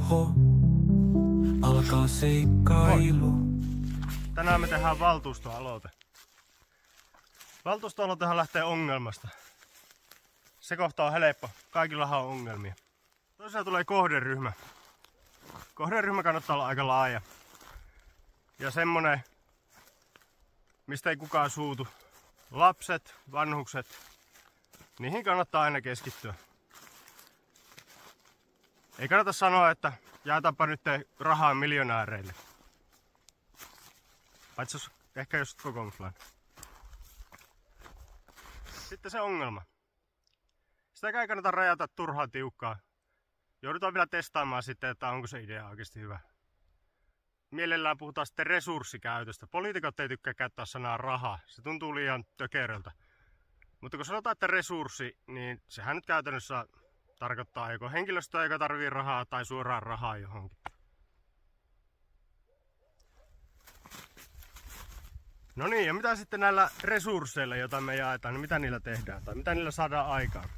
rauho, alkaa seikkailu. Tänään me tehdään valtuustoaloite. Valtuustoaloitehan lähtee ongelmasta. Se kohta on helppo. Kaikillahan on ongelmia. Toisaalta tulee kohderyhmä. Kohderyhmä kannattaa olla aika laaja. Ja semmonen, mistä ei kukaan suutu. Lapset, vanhukset, niihin kannattaa aina keskittyä. Ei kannata sanoa, että jaetaanpa nyt rahaa miljonääreille. Paitsi ehkä jos kokoomuslainen. Sitten se ongelma. Sitä ei kannata rajata turhaan tiukkaa. Joudutaan vielä testaamaan sitten, että onko se idea oikeasti hyvä. Mielellään puhutaan sitten resurssikäytöstä. Poliitikot ei tykkää käyttää sanaa raha. Se tuntuu liian tökeröltä. Mutta kun sanotaan, että resurssi, niin sehän nyt käytännössä tarkoittaa joko henkilöstöä, joka tarvii rahaa, tai suoraan rahaa johonkin. No niin, ja mitä sitten näillä resursseilla, joita me jaetaan, niin mitä niillä tehdään, tai mitä niillä saadaan aikaan?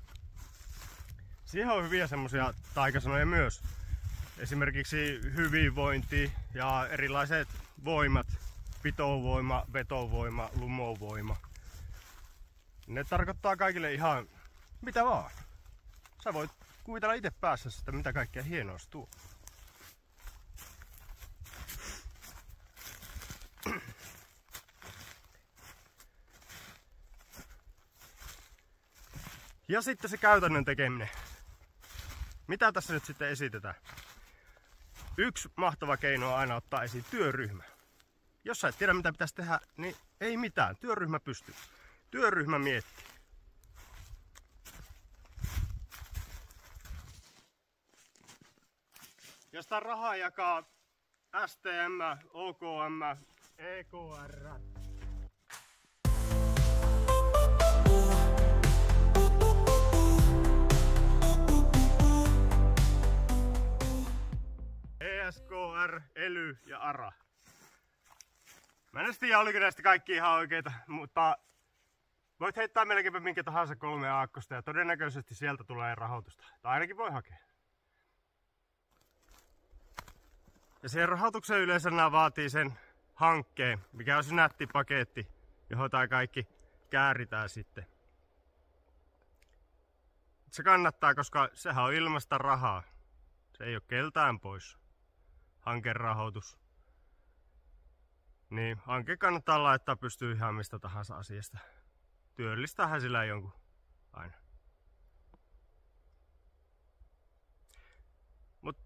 Siihen on hyviä semmosia taikasanoja myös. Esimerkiksi hyvinvointi ja erilaiset voimat, pitovoima, vetovoima, lumovoima. Ne tarkoittaa kaikille ihan mitä vaan. Sä voit kuvitella itse päässä sitä, mitä kaikkea hienoa se tuo. Ja sitten se käytännön tekeminen. Mitä tässä nyt sitten esitetään? Yksi mahtava keino on aina ottaa esiin työryhmä. Jos sä et tiedä mitä pitäisi tehdä, niin ei mitään. Työryhmä pystyy. Työryhmä miettii. Ja sitä rahaa jakaa STM, OKM, EKR. ESKR, ELY ja ARA. Mä en tiedä, oliko näistä kaikki ihan oikeita, mutta voit heittää melkeinpä minkä tahansa 3 aakkosta ja todennäköisesti sieltä tulee rahoitusta. Tai ainakin voi hakea. Ja siihen rahoitukseen yleensä nämä vaatii sen hankkeen, mikä on se nätti paketti, johon tää kaikki kääritään sitten. Se kannattaa, koska sehän on ilmasta rahaa. Se ei ole keltään pois. Hankerahoitus. Niin, hanke kannattaa laittaa pystyy ihan mistä tahansa asiasta. Työllistäähän sillä jonkun aina. Mut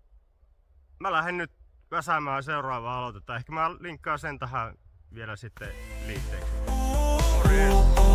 mä lähden nyt väsäämään seuraavaa aloitetta. Ehkä mä linkkaan sen tähän vielä sitten liitteeksi. Morjens!